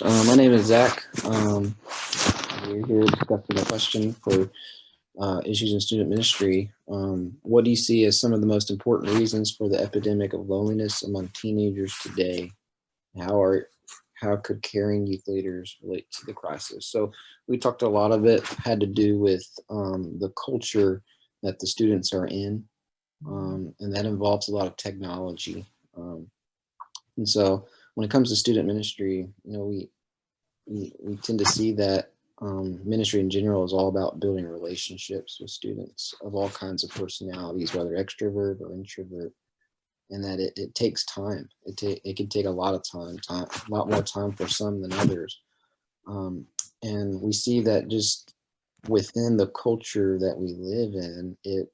My name is Zach. We're here discussing a question for issues in student ministry. What do you see as some of the most important reasons for the epidemic of loneliness among teenagers today? How are how could caring youth leaders relate to the crisis? So we talked a lot of it had to do with the culture that the students are in, and that involves a lot of technology. Um, and so when it comes to student ministry, we tend to see that ministry in general is all about building relationships with students of all kinds of personalities, whether extrovert or introvert, and that it takes time. It can take a lot of time, a lot more time for some than others. And we see that just within the culture that we live in, it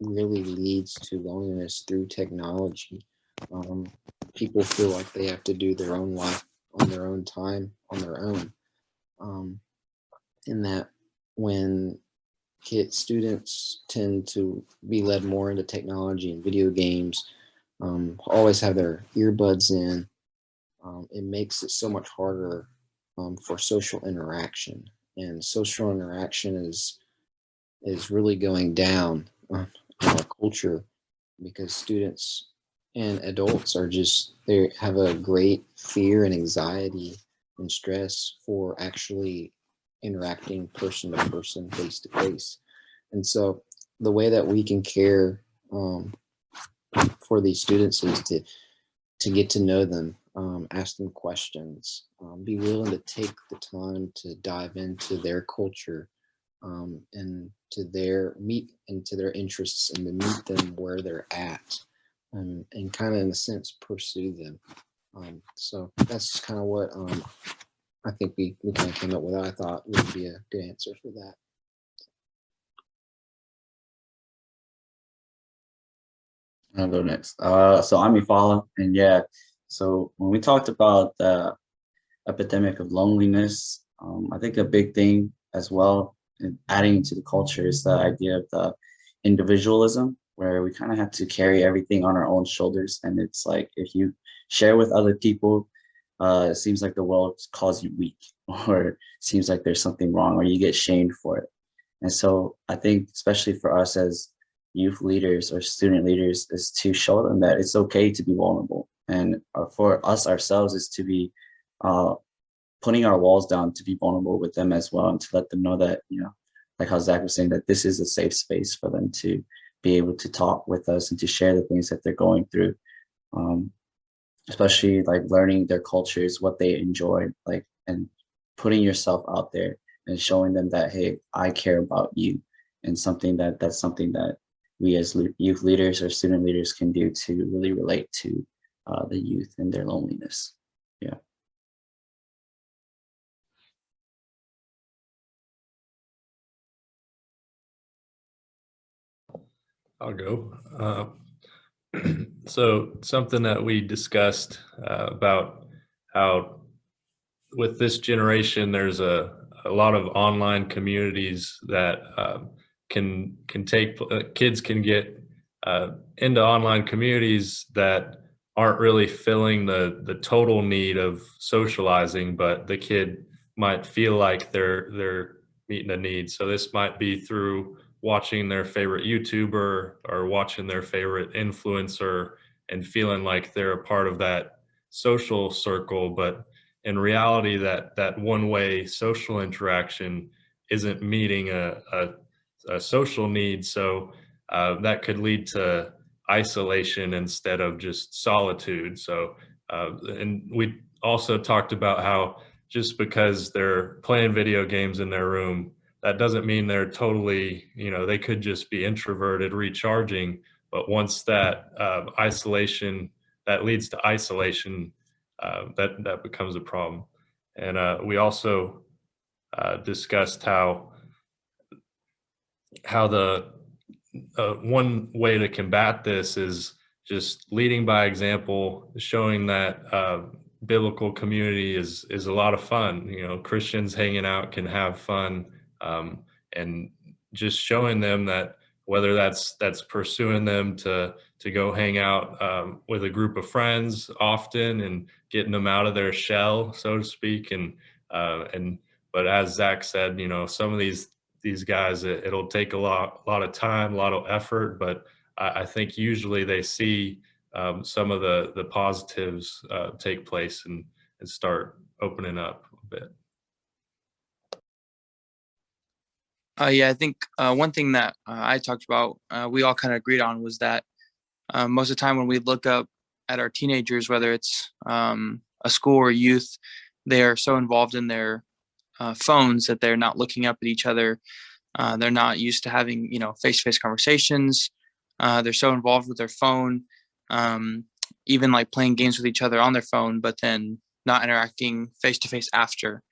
really leads to loneliness through technology. Um, People feel like they have to do their own life on their own time, on their own. Um, in that when students tend to be led more into technology and video games, always have their earbuds in, it makes it so much harder for social interaction. And social interaction is really going down in our culture because students and adults are just they have a great fear and anxiety and stress for actually interacting person to person, face to face. And so the way that we can care for these students is to get to know them, ask them questions, be willing to take the time to dive into their culture, and to their meet into their interests and to meet them where they're at, and kind of in a sense pursue them. So that's kind of what I think we kind of came up with. I thought would be a good answer for that. I'll go next. So I'm Eufaula, and yeah, so when we talked about the epidemic of loneliness, I think a big thing as well, in adding to the culture, is the idea of the individualism, where we kind of have to carry everything on our own shoulders. And it's like if you share with other people, it seems like the world calls you weak, or seems like there's something wrong, or you get shamed for it. And so I think, especially for us as youth leaders or student leaders, is to show them that it's okay to be vulnerable. And for us ourselves is to be uh, putting our walls down, to be vulnerable with them as well, and to let them know that, like how Zach was saying, that this is a safe space for them to be able to talk with us and to share the things that they're going through. Um, Especially like learning their cultures, what they enjoy, like, and putting yourself out there and showing them that, hey, I care about you, and that's something that we as youth leaders or student leaders can do to really relate to the youth and their loneliness. Yeah. I'll go. So something that we discussed about how with this generation, there's a lot of online communities that can take kids can get into online communities that aren't really filling the total need of socializing, but the kid might feel like they're meeting a need. So this might be through watching their favorite YouTuber or watching their favorite influencer and feeling like they're a part of that social circle, but in reality that one-way social interaction isn't meeting a social need. So that could lead to isolation instead of just solitude. So and we also talked about how just because they're playing video games in their room, that doesn't mean they're totally, they could just be introverted recharging. But once that isolation, that leads to isolation, that becomes a problem. And we also discussed how the one way to combat this is just leading by example, showing that biblical community is a lot of fun. Christians hanging out can have fun, and just showing them that whether that's pursuing them to go hang out with a group of friends often and getting them out of their shell, so to speak. But as Zach said, some of these guys, it'll take a lot of time, a lot of effort, but I think usually they see some of the positives take place and start opening up a bit. Yeah, I think one thing that I talked about, we all kind of agreed on, was that most of the time when we look up at our teenagers, whether it's a school or youth, they are so involved in their phones that they're not looking up at each other. They're not used to having, face-to-face conversations. They're so involved with their phone, even like playing games with each other on their phone, but then not interacting face-to-face after.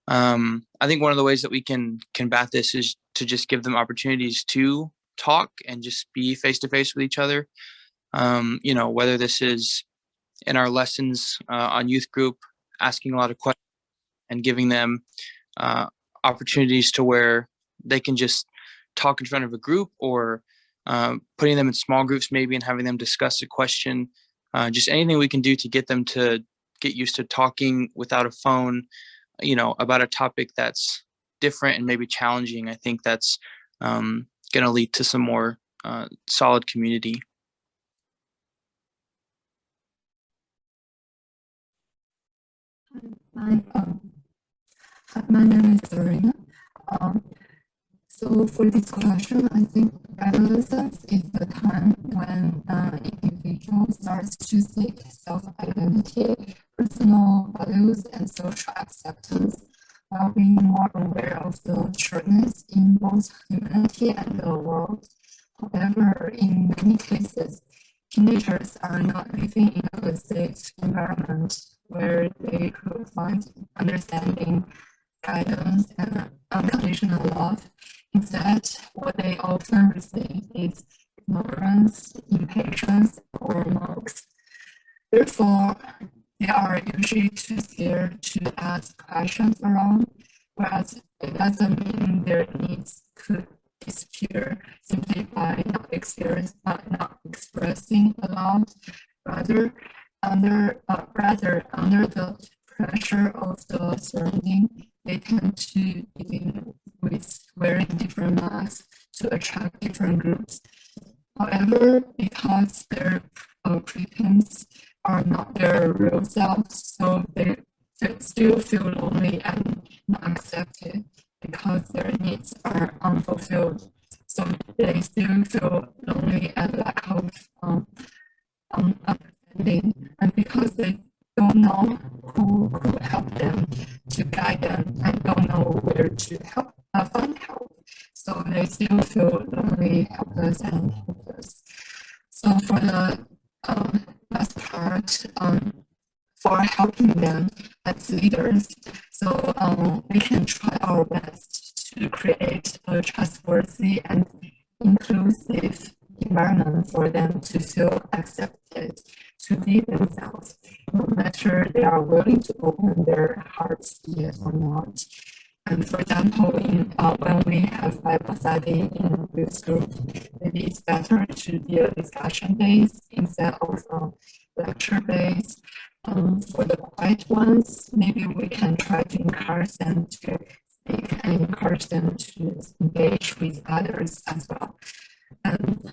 I think one of the ways that we can combat this is to just give them opportunities to talk and just be face-to-face with each other. Whether this is in our lessons on youth group, asking a lot of questions and giving them opportunities to where they can just talk in front of a group, or putting them in small groups maybe and having them discuss a question. Just anything we can do to get them to get used to talking without a phone, about a topic that's different and maybe challenging. I think that's going to lead to some more solid community. My name is Serena. So for this question, I think adolescence is the time when individual starts to seek self-identity, personal values, and social acceptance, while being more aware of the shortness in both humanity and the world. However, in many cases, teenagers are not living in a safe environment where they could find understanding, guidance, and unconditional love. Instead, what they often receive is ignorance, impatience, or mocks. Therefore, they are usually too scared to ask questions around, whereas it doesn't mean their needs could disappear simply by not expressing aloud. Rather, under the pressure of the surrounding, they tend to begin with wearing different masks to attract different groups. However, because their pretense are not their real selves, so they still feel lonely and not accepted because their needs are unfulfilled. So they still feel lonely and lack of understanding, and because they don't know who could help them, to guide them, and don't know where to find help. So they still feel lonely, helpless, and hopeless. So for the last part, for helping them as leaders, so we can try our best to create a trustworthy and inclusive environment for them to feel accepted, to be themselves, no matter they are willing to open their hearts yet or not. And for example, when we have Bible study in this group, maybe it's better to be a discussion based instead of lecture based. For the quiet ones, maybe we can try to encourage them to speak and encourage them to engage with others as well. And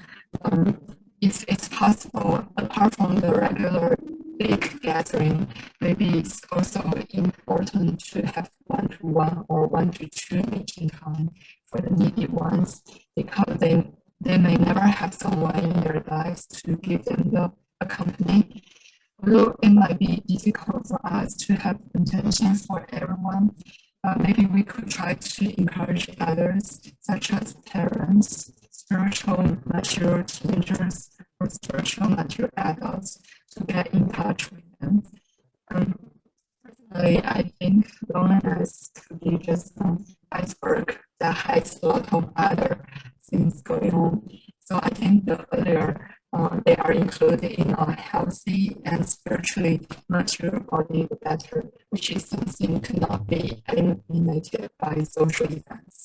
if it's possible, apart from the regular big gathering, maybe it's also important to have one-to-one or one-to-two meeting time for the needy ones, because they may never have someone in their lives to give them a company. Although it might be difficult for us to have attention for everyone, maybe we could try to encourage others, such as parents, spiritual mature teenagers, or spiritual mature adults, to get in touch with them. Personally, I think loneliness could be just an iceberg that hides a lot of other things going on. So I think the earlier they are included in a healthy and spiritually mature body, the better, which is something cannot be eliminated by social events.